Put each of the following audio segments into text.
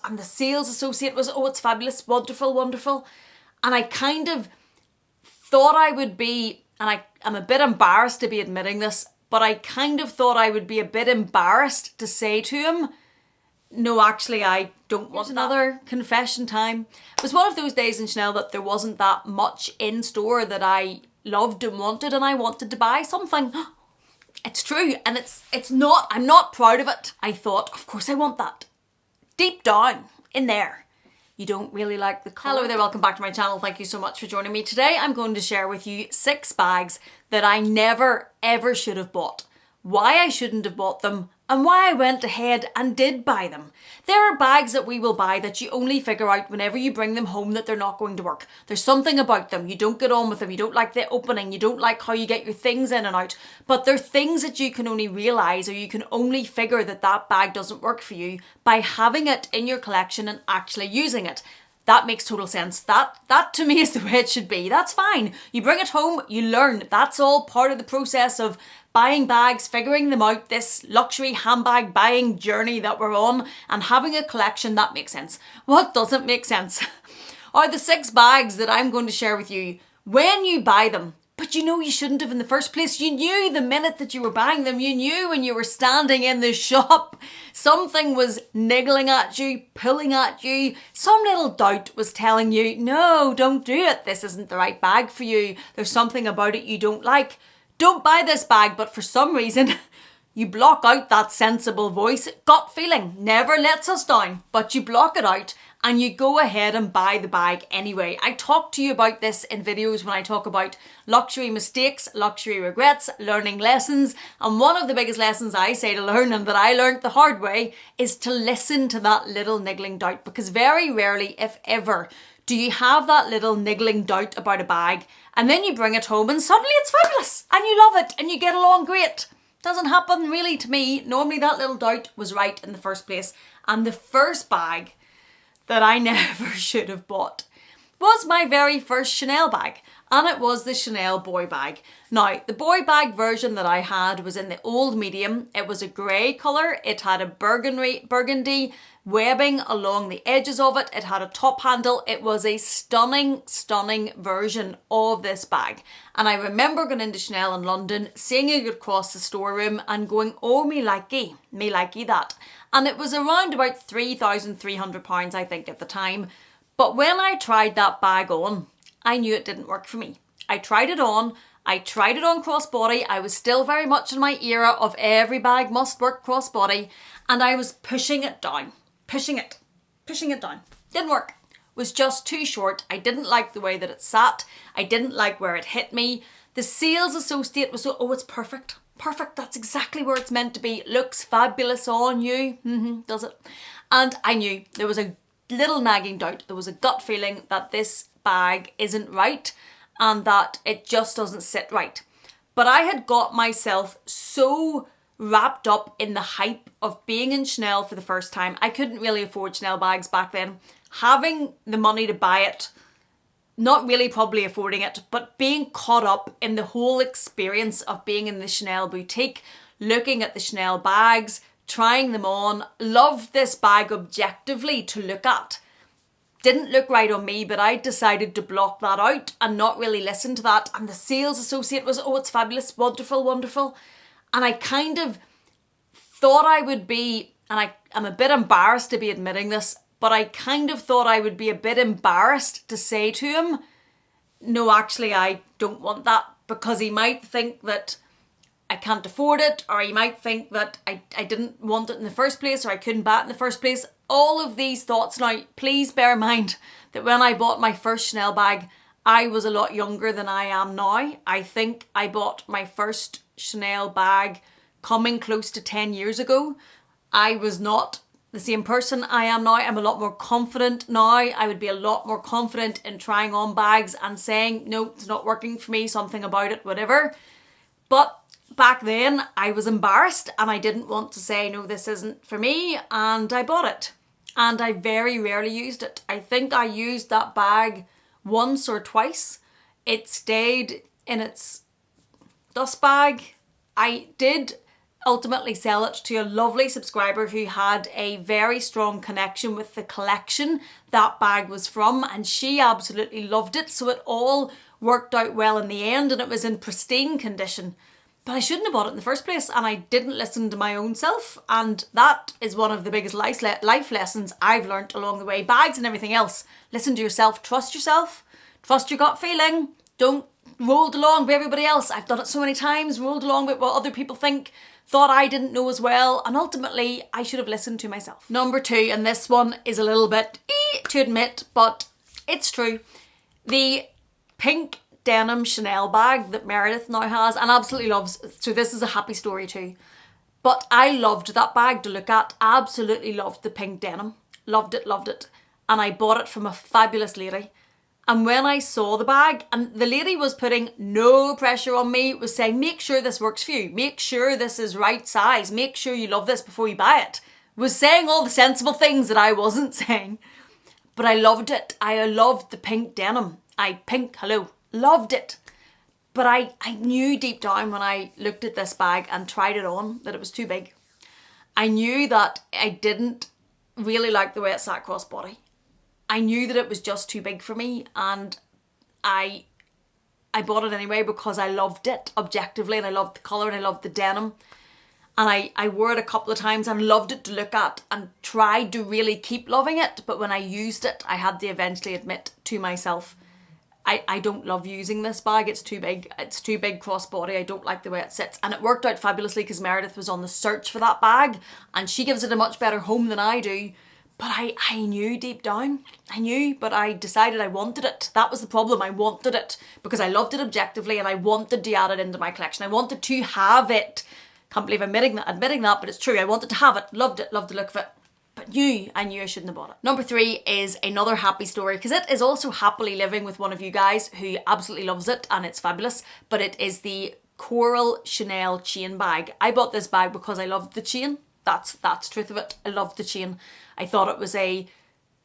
and the sales associate was, oh, it's fabulous, wonderful, wonderful. And I kind of thought I would be, and I'm a bit embarrassed to be admitting this, but I kind of thought I would be a bit embarrassed to say to him, no, actually, I don't want another confession time. It was one of those days in Chanel that there wasn't that much in store that I loved and wanted, and I wanted to buy something. It's true, and it's not, I'm not proud of it. I thought, of course I want that. Deep down, in there, you don't really like the colour. Hello there, welcome back to my channel. Thank you so much for joining me. Today I'm going to share with you 6 bags that I never ever should have bought, why I shouldn't have bought them, and why I went ahead and did buy them. There are bags that we will buy that you only figure out whenever you bring them home that they're not going to work. There's something about them, you don't get on with them, you don't like the opening, you don't like how you get your things in and out, but they're things that you can only realise, or you can only figure that that bag doesn't work for you by having it in your collection and actually using it. That makes total sense. That to me is the way it should be. That's fine. You bring it home, you learn. That's all part of the process of buying bags, figuring them out, this luxury handbag buying journey that we're on, and having a collection. That makes sense. What doesn't make sense are the 6 bags that I'm going to share with you when you buy them. But you know you shouldn't have in the first place. You knew the minute that you were buying them. You knew when you were standing in the shop, something was niggling at you, pulling at you. Some little doubt was telling you, no, don't do it. This isn't the right bag for you. There's something about it you don't like. Don't buy this bag. But for some reason, you block out that sensible voice. Gut feeling never lets us down, but you block it out and you go ahead and buy the bag anyway. I talk to you about this in videos when I talk about luxury mistakes, luxury regrets, learning lessons. And one of the biggest lessons I say to learn, and that I learned the hard way, is to listen to that little niggling doubt. Because very rarely, if ever, do you have that little niggling doubt about a bag and then you bring it home and suddenly it's fabulous and you love it and you get along great. Doesn't happen really to me. Normally that little doubt was right in the first place. And the first bag that I never should have bought was my very first Chanel bag, and it was the Chanel boy bag. Now, the boy bag version that I had was in the old medium. It was a grey colour. It had a burgundy webbing along the edges of it. It had a top handle. It was a stunning, stunning version of this bag. And I remember going into Chanel in London, seeing it across the storeroom and going, oh, me likey that. And it was around about £3,300, I think, at the time. But when I tried that bag on, I knew it didn't work for me. I tried it on crossbody. I was still very much in my era of every bag must work crossbody. And I was pushing it down, pushing it down. Didn't work. Was just too short. I didn't like the way that it sat. I didn't like where it hit me. The sales associate was so, oh, it's perfect. Perfect, that's exactly where it's meant to be. Looks fabulous on you. Does it? And I knew there was a little nagging doubt. There was a gut feeling that this bag isn't right and that it just doesn't sit right. But I had got myself so wrapped up in the hype of being in Chanel for the first time. I couldn't really afford Chanel bags back then. Having the money to buy it, not really probably affording it, but being caught up in the whole experience of being in the Chanel boutique, looking at the Chanel bags, trying them on, loved this bag objectively to look at. Didn't look right on me, but I decided to block that out and not really listen to that. And the sales associate was, oh, it's fabulous, wonderful, wonderful. And I kind of thought I would be, and I'm a bit embarrassed to be admitting this, but I kind of thought I would be a bit embarrassed to say to him, no, actually, I don't want that, because he might think that I can't afford it, or he might think that I didn't want it in the first place, or I couldn't buy it in the first place. All of these thoughts. Now, please bear in mind that when I bought my first Chanel bag, I was a lot younger than I am now. I think I bought my first Chanel bag coming close to 10 years ago. I was not the same person I am now. I'm a lot more confident now. I would be a lot more confident in trying on bags and saying, no, it's not working for me, something about it, whatever. But back then I was embarrassed and I didn't want to say, no, this isn't for me, and I bought it. And I very rarely used it. I think I used that bag once or twice. It stayed in its dust bag. I did ultimately sell it to a lovely subscriber who had a very strong connection with the collection that bag was from, and she absolutely loved it. So it all worked out well in the end, and it was in pristine condition. But I shouldn't have bought it in the first place, and I didn't listen to my own self, and that is one of the biggest life lessons I've learned along the way. Bags and everything else. Listen to yourself, trust your gut feeling. Don't roll along with everybody else. I've done it so many times, rolled along with what other people think, thought I didn't know as well, and ultimately I should have listened to myself. Number 2, and this one is a little bit to admit, but it's true. The pink denim Chanel bag that Meredith now has and absolutely loves. So this is a happy story too. But I loved that bag to look at. Absolutely loved the pink denim. Loved it. And I bought it from a fabulous lady. And when I saw the bag, and the lady was putting no pressure on me, was saying, make sure this works for you. Make sure this is right size. Make sure you love this before you buy it. Was saying all the sensible things that I wasn't saying. But I loved it. I loved the pink denim. Loved it. But I knew deep down when I looked at this bag and tried it on that it was too big. I knew that I didn't really like the way it sat crossbody. I knew that it was just too big for me, and I bought it anyway because I loved it objectively, and I loved the colour and I loved the denim. And I wore it a couple of times and loved it to look at and tried to really keep loving it. But when I used it, I had to eventually admit to myself, I don't love using this bag. It's too big. It's too big crossbody. I don't like the way it sits. And it worked out fabulously because Meredith was on the search for that bag and she gives it a much better home than I do. But I knew deep down. But I decided I wanted it. That was the problem. I wanted it because I loved it objectively and I wanted to add it into my collection. I wanted to have it. Can't believe I'm admitting that, but it's true. I wanted to have it. Loved the look of it. But I knew I shouldn't have bought it. Number 3 is another happy story because it is also happily living with one of you guys who absolutely loves it and it's fabulous. But it is the Coral Chanel chain bag. I bought this bag because I loved the chain. That's the truth of it. I loved the chain. I thought it was a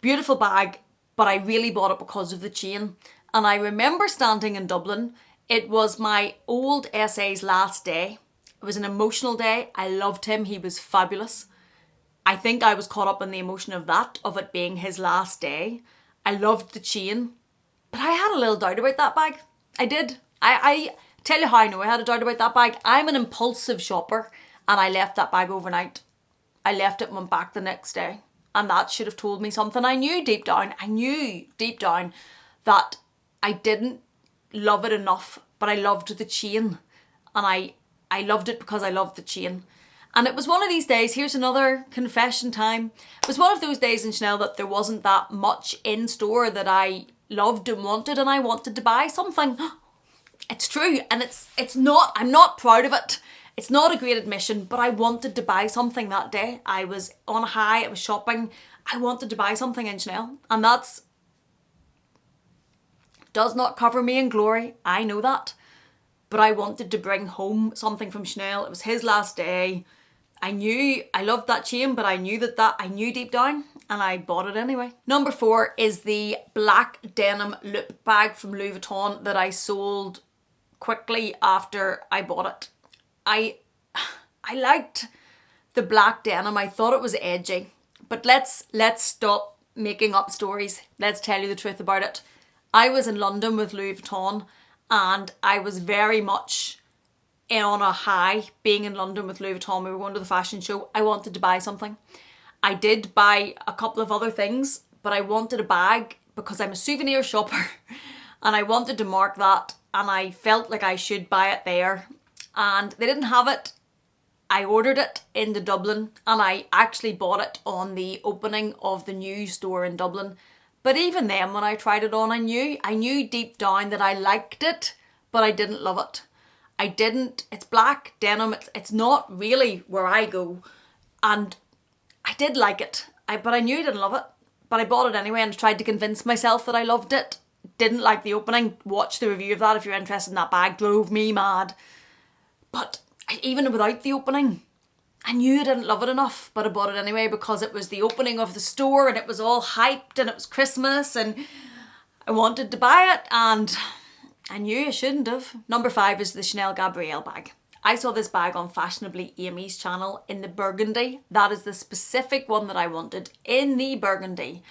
beautiful bag, but I really bought it because of the chain. And I remember standing in Dublin. It was my old SA's last day. It was an emotional day. I loved him. He was fabulous. I think I was caught up in the emotion of it being his last day. I loved the chain, but I had a little doubt about that bag. I did. I tell you how I know I had a doubt about that bag. I'm an impulsive shopper and I left that bag overnight. I left it and went back the next day. And that should have told me something. I knew deep down that I didn't love it enough, but I loved the chain. And I loved it because I loved the chain. And it was one of these days, here's another confession time. It was one of those days in Chanel that there wasn't that much in store that I loved and I wanted to buy something. It's true, and it's not, I'm not proud of it. It's not a great admission, but I wanted to buy something that day. I was on a high, I was shopping. I wanted to buy something in Chanel, and that's does not cover me in glory. I know that. But I wanted to bring home something from Chanel. It was his last day. I knew I loved that chain, but I knew I knew deep down, and I bought it anyway. Number 4 is the black denim loop bag from Louis Vuitton that I sold quickly after I bought it. I liked the black denim. I thought it was edgy, but let's stop making up stories. Let's tell you the truth about it. I was in London with Louis Vuitton, and I was very much on a high being in London with Louis Vuitton. We were going to the fashion show. I wanted to buy something. I did buy a couple of other things, but I wanted a bag because I'm a souvenir shopper and I wanted to mark that, and I felt like I should buy it there, and they didn't have it. I ordered it into Dublin and I actually bought it on the opening of the new store in Dublin. But even then, when I tried it on, I knew deep down that I liked it, but I didn't love it. I didn't. It's black denim. It's not really where I go. And I did like it, but I knew I didn't love it. But I bought it anyway and tried to convince myself that I loved it. Didn't like the opening. Watch the review of that if you're interested in that bag. Drove me mad. But even without the opening, I knew I didn't love it enough, but I bought it anyway because it was the opening of the store and it was all hyped and it was Christmas and I wanted to buy it, and I knew I shouldn't have. Number 5 is the Chanel Gabrielle bag. I saw this bag on Fashionably Amy's channel in the burgundy. That is the specific one that I wanted, in the burgundy.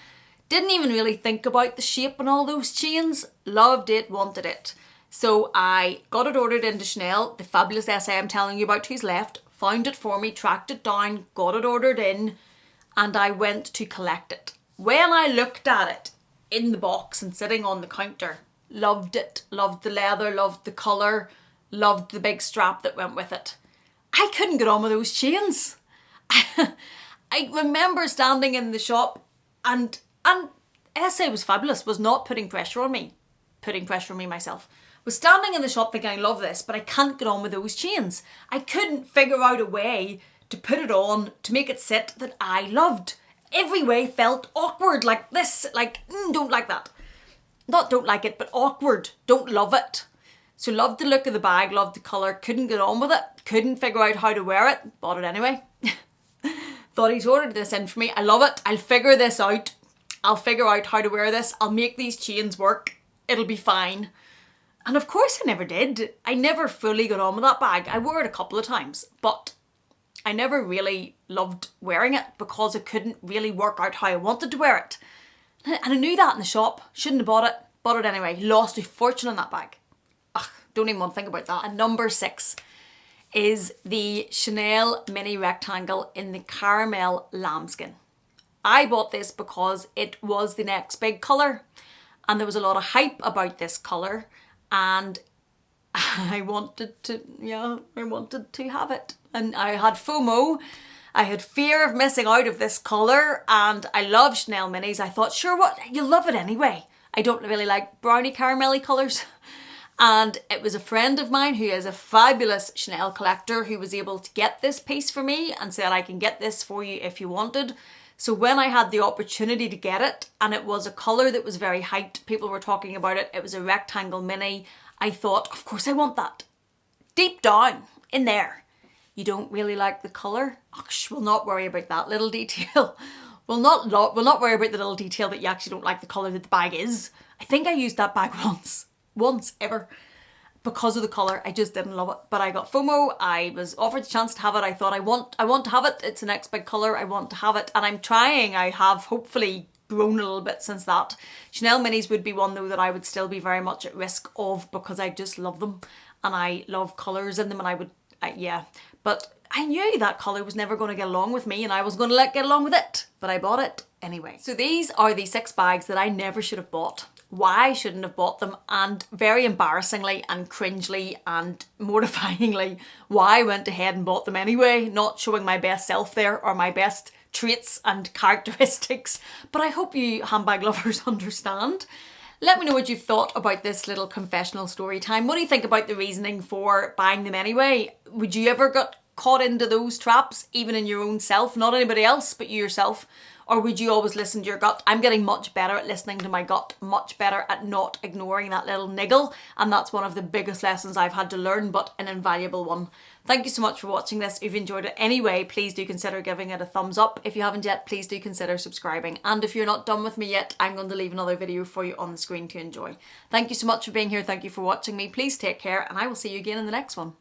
Didn't even really think about the shape and all those chains. Loved it, wanted it. So I got it ordered into Chanel, the fabulous SA I'm telling you about who's left, found it for me, tracked it down, got it ordered in, and I went to collect it. When I looked at it in the box and sitting on the counter, loved it, loved the leather, loved the colour, loved the big strap that went with it. I couldn't get on with those chains. I remember standing in the shop and SA was fabulous, was not putting pressure on me myself. Was standing in the shop thinking, I love this, but I can't get on with those chains. I couldn't figure out a way to put it on, to make it sit that I loved. Every way felt awkward, like this, like, don't like that. Not don't like it, but awkward, don't love it. So loved the look of the bag, loved the colour, couldn't get on with it, couldn't figure out how to wear it, bought it anyway. Thought he's ordered this in for me, I love it, I'll figure this out. I'll figure out how to wear this, I'll make these chains work, it'll be fine. And of course I never did. I never fully got on with that bag. I wore it a couple of times, but I never really loved wearing it because I couldn't really work out how I wanted to wear it. And I knew that in the shop. Shouldn't have bought it anyway. Lost a fortune on that bag. Ugh, don't even want to think about that. And number 6 is the Chanel mini rectangle in the caramel lambskin. I bought this because it was the next big colour and there was a lot of hype about this colour. And I wanted to have it. And I had FOMO. I had fear of missing out of this colour. And I love Chanel minis. I thought, sure, what? You'll love it anyway. I don't really like brownie caramelly colours. And it was a friend of mine who is a fabulous Chanel collector who was able to get this piece for me and said, I can get this for you if you wanted. So when I had the opportunity to get it, and it was a colour that was very hyped, people were talking about it, it was a rectangle mini, I thought, of course I want that. Deep down, in there, you don't really like the colour? Oh, we'll not worry about that little detail. We'll not worry about the little detail that you actually don't like the colour that the bag is. I think I used that bag once ever. Because of the colour, I just didn't love it. But I got FOMO, I was offered the chance to have it, I thought I want to have it, it's the next big colour, I want to have it. And I'm trying, I have hopefully grown a little bit since that. Chanel minis would be one though that I would still be very much at risk of because I just love them. And I love colours in them and I would, yeah. But I knew that colour was never going to get along with me and I was going to get along with it. But I bought it anyway. So these are the 6 bags that I never should have bought. Why I shouldn't have bought them, and very embarrassingly and cringely and mortifyingly why I went ahead and bought them anyway, not showing my best self there or my best traits and characteristics. But I hope you handbag lovers understand. Let me know what you've thought about this little confessional story time. What do you think about the reasoning for buying them anyway? Would you ever get caught into those traps, even in your own self, not anybody else but you yourself? Or would you always listen to your gut? I'm getting much better at listening to my gut, much better at not ignoring that little niggle. And that's one of the biggest lessons I've had to learn, but an invaluable one. Thank you so much for watching this. If you enjoyed it anyway, please do consider giving it a thumbs up. If you haven't yet, please do consider subscribing. And if you're not done with me yet, I'm going to leave another video for you on the screen to enjoy. Thank you so much for being here. Thank you for watching me. Please take care and I will see you again in the next one.